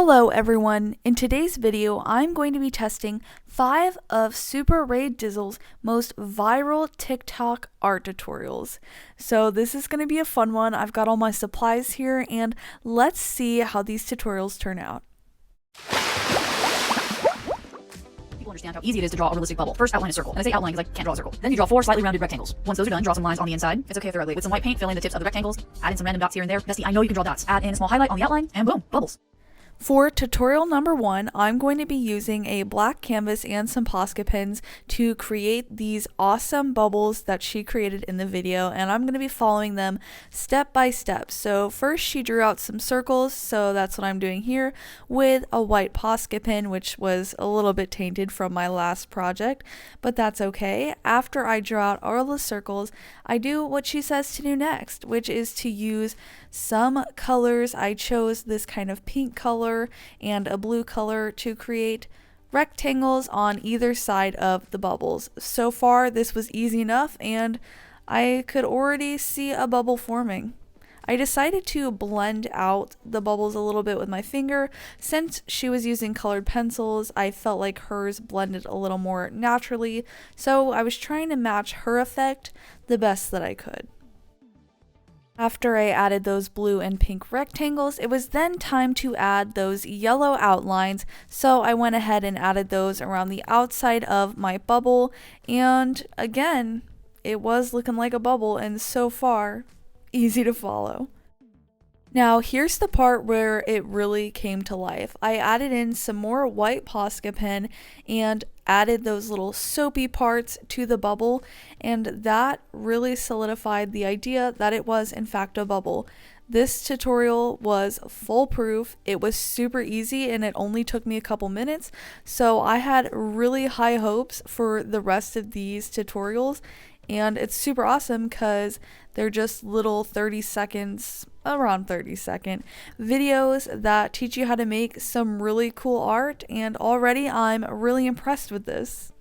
Hello everyone, in today's video I'm going to be testing 5 of Super Ray Dizzle's most viral TikTok art tutorials. So this is going to be a fun one. I've got all my supplies here and let's see how these tutorials turn out. People understand how easy it is to draw a realistic bubble. First, outline a circle. And I say outline because I can't draw a circle. Then you draw 4 slightly rounded rectangles. Once those are done, draw some lines on the inside. It's okay if they're ugly. With some white paint, fill in the tips of the rectangles. Add in some random dots here and there. Bestie, I know you can draw dots. Add in a small highlight on the outline, and boom, bubbles. For tutorial number 1, I'm going to be using a black canvas and some Posca pens to create these awesome bubbles that she created in the video, and I'm going to be following them step by step. So first she drew out some circles, so that's what I'm doing here with a white Posca pen, which was a little bit tainted from my last project, but that's okay. After I draw out all the circles, I do what she says to do next, which is to use some colors. I chose this kind of pink color and a blue color to create rectangles on either side of the bubbles. So far this was easy enough and I could already see a bubble forming. I decided to blend out the bubbles a little bit with my finger. Since she was using colored pencils, I felt like hers blended a little more naturally, so I was trying to match her effect the best that I could. After I added those blue and pink rectangles, it was then time to add those yellow outlines, so I went ahead and added those around the outside of my bubble, and again, it was looking like a bubble, and so far, easy to follow. Now here's the part where it really came to life. I added in some more white Posca pen and added those little soapy parts to the bubble, and that really solidified the idea that it was in fact a bubble. This tutorial was foolproof. It was super easy and it only took me a couple minutes, so I had really high hopes for the rest of these tutorials, and it's super awesome because they're just little around 30-second videos that teach you how to make some really cool art, and already I'm really impressed with this.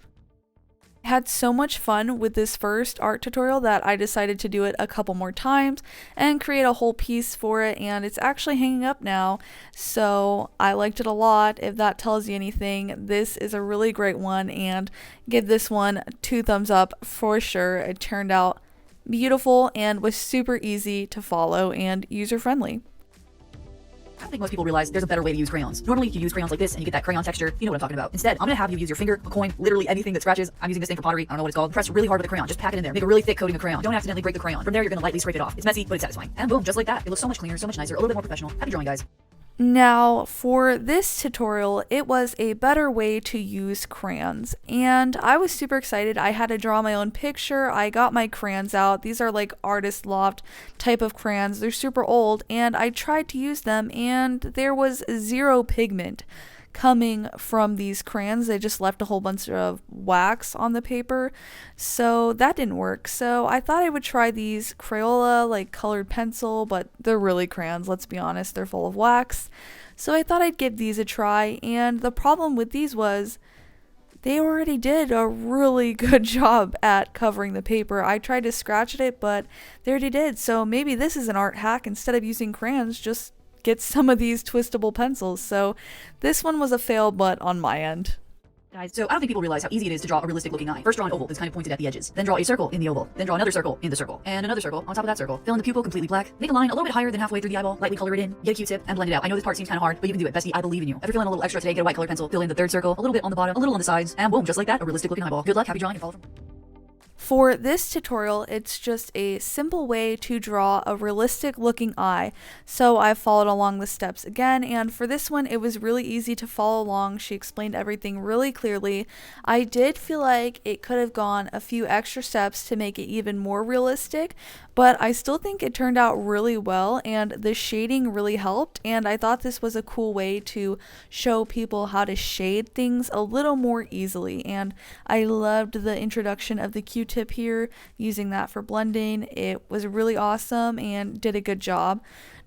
I had so much fun with this first art tutorial that I decided to do it a couple more times and create a whole piece for it, and it's actually hanging up now, so I liked it a lot. If that tells you anything, this is a really great one, and give this one 2 thumbs up for sure. It turned out beautiful and was super easy to follow and user-friendly. I don't think most people realize there's a better way to use crayons. Normally you use crayons like this and you get that crayon texture. You know what I'm talking about. Instead, I'm gonna have you use your finger, a coin, literally anything that scratches. I'm using this thing for pottery. I don't know what it's called. Press really hard with a crayon. Just pack it in there. Make a really thick coating of crayon. Don't accidentally break the crayon. From there, you're gonna lightly scrape it off. It's messy, but it's satisfying. And boom, just like that. It looks so much cleaner, so much nicer, a little bit more professional. Happy drawing, guys. Now, for this tutorial, it was a better way to use crayons, and I was super excited. I had to draw my own picture. I got my crayons out. These are like Artist Loft type of crayons. They're super old, and I tried to use them, and there was 0 pigment coming from these crayons. They just left a whole bunch of wax on the paper, so that didn't work. So I thought I would try these Crayola like colored pencil, but they're really crayons, let's be honest, they're full of wax. So I thought I'd give these a try, and the problem with these was they already did a really good job at covering the paper. I tried to scratch at it, but they already did. So maybe this is an art hack. Instead of using crayons, just get some of these twistable pencils. So this one was a fail, but on my end. Guys, so I don't think people realize how easy it is to draw a realistic looking eye. First draw an oval that's kind of pointed at the edges. Then draw a circle in the oval. Then draw another circle in the circle. And another circle on top of that circle. Fill in the pupil completely black. Make a line a little bit higher than halfway through the eyeball. Lightly color it in. Get a Q-tip and blend it out. I know this part seems kind of hard, but you can do it. Bestie, I believe in you. If you're feeling a little extra today, get a white colored pencil. Fill in the 3rd circle. A little bit on the bottom, a little on the sides. And boom, just like that, a realistic looking eyeball. Good luck, happy drawing, and follow from. For this tutorial, it's just a simple way to draw a realistic looking eye. So I followed along the steps again, and for this one it was really easy to follow along. She explained everything really clearly. I did feel like it could have gone a few extra steps to make it even more realistic, but I still think it turned out really well, and the shading really helped, and I thought this was a cool way to show people how to shade things a little more easily. And I loved the introduction of the Q-tip here, using that for blending. It was really awesome and did a good job.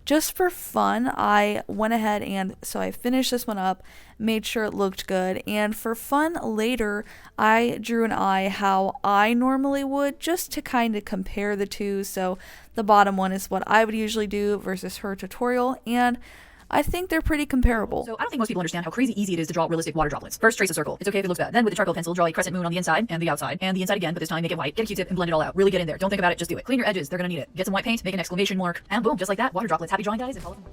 Just for fun, I went ahead and so I finished this one up, made sure it looked good, and for fun later I drew an eye how I normally would, just to kind of compare the two. So the bottom one is what I would usually do versus her tutorial, and I think they're pretty comparable. So I don't think most people understand how crazy easy it is to draw realistic water droplets. First, trace a circle. It's okay if it looks bad. Then with the charcoal pencil, draw a crescent moon on the inside and the outside, and the inside again, but this time make it white. Get a Q-tip and blend it all out. Really get in there. Don't think about it, just do it. Clean your edges, they're gonna need it. Get some white paint, make an exclamation mark, and boom, just like that, water droplets. Happy drawing, guys, and follow from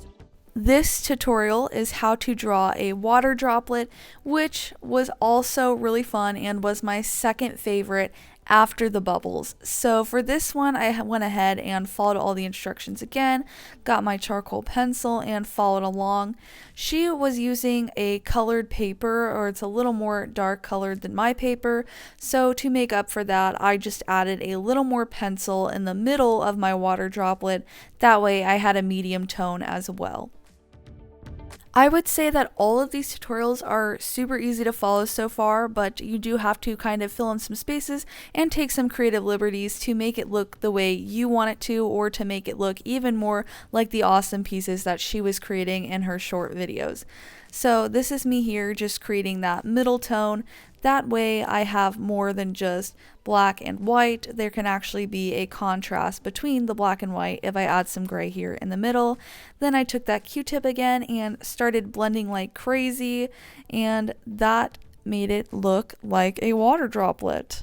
This tutorial is how to draw a water droplet, which was also really fun and was my second favorite after the bubbles. So for this one, I went ahead and followed all the instructions again, got my charcoal pencil and followed along. She was using a colored paper, or it's a little more dark colored than my paper. So to make up for that, I just added a little more pencil in the middle of my water droplet. That way I had a medium tone as well. I would say that all of these tutorials are super easy to follow so far, but you do have to kind of fill in some spaces and take some creative liberties to make it look the way you want it to, or to make it look even more like the awesome pieces that she was creating in her short videos. So this is me here just creating that middle tone. That way I have more than just black and white. There can actually be a contrast between the black and white if I add some gray here in the middle. Then I took that Q-tip again and started blending like crazy, and that made it look like a water droplet.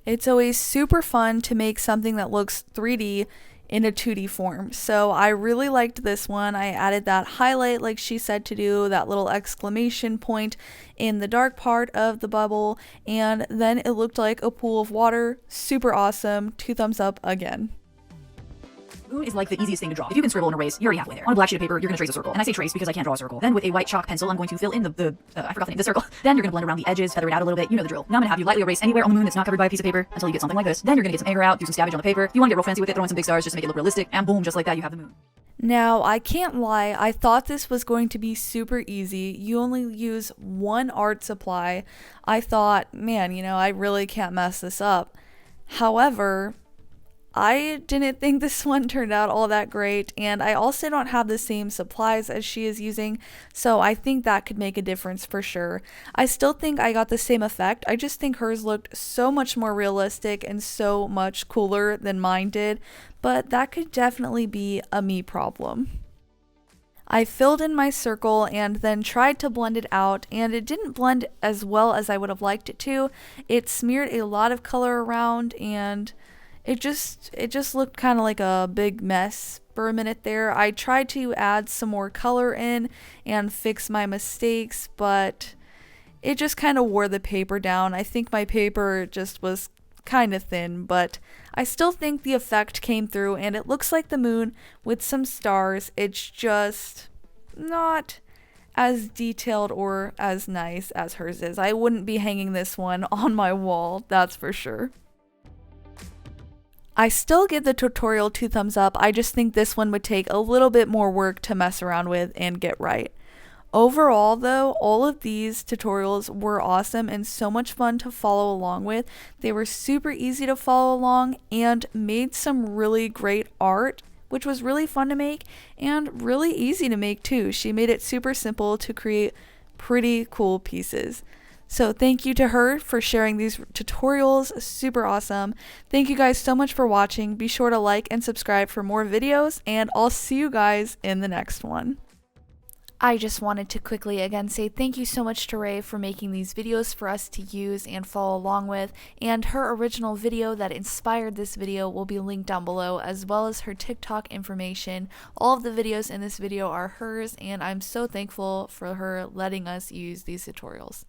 It's always super fun to make something that looks 3D in a 2D form. So I really liked this one. I added that highlight like she said to do, that little exclamation point in the dark part of the bubble, and then it looked like a pool of water. Super awesome. 2 thumbs up again. Moon is like the easiest thing to draw. If you can scribble and erase, you're already halfway there. On a black sheet of paper, you're gonna trace a circle. And I say trace because I can't draw a circle. Then with a white chalk pencil, I'm going to fill in I forgot the name, the circle. Then you're gonna blend around the edges, feather it out a little bit. You know the drill. Now I'm gonna have you lightly erase anywhere on the moon that's not covered by a piece of paper until you get something like this. Then you're gonna get some anger out, do some stabbage on the paper. If you wanna get real fancy with it, throw in some big stars just to make it look realistic. And boom, just like that, you have the moon. Now, I can't lie, I thought this was going to be super easy. You only use one art supply. I thought, man, I really can't mess this up. However, I didn't think this one turned out all that great, and I also don't have the same supplies as she is using, so I think that could make a difference for sure. I still think I got the same effect. I just think hers looked so much more realistic and so much cooler than mine did, but that could definitely be a me problem. I filled in my circle and then tried to blend it out, and it didn't blend as well as I would have liked it to. It smeared a lot of color around, and it just looked kind of like a big mess for a minute there. I tried to add some more color in and fix my mistakes, but it just kind of wore the paper down. I think my paper just was kind of thin, but I still think the effect came through, and it looks like the moon with some stars. It's just not as detailed or as nice as hers is. I wouldn't be hanging this one on my wall, that's for sure. I still give the tutorial 2 thumbs up. I just think this one would take a little bit more work to mess around with and get right. Overall though, all of these tutorials were awesome and so much fun to follow along with. They were super easy to follow along and made some really great art, which was really fun to make and really easy to make too. She made it super simple to create pretty cool pieces. So thank you to her for sharing these tutorials, super awesome. Thank you guys so much for watching. Be sure to like and subscribe for more videos, and I'll see you guys in the next one. I just wanted to quickly again say thank you so much to Ray for making these videos for us to use and follow along with, and her original video that inspired this video will be linked down below, as well as her TikTok information. All of the videos in this video are hers, and I'm so thankful for her letting us use these tutorials.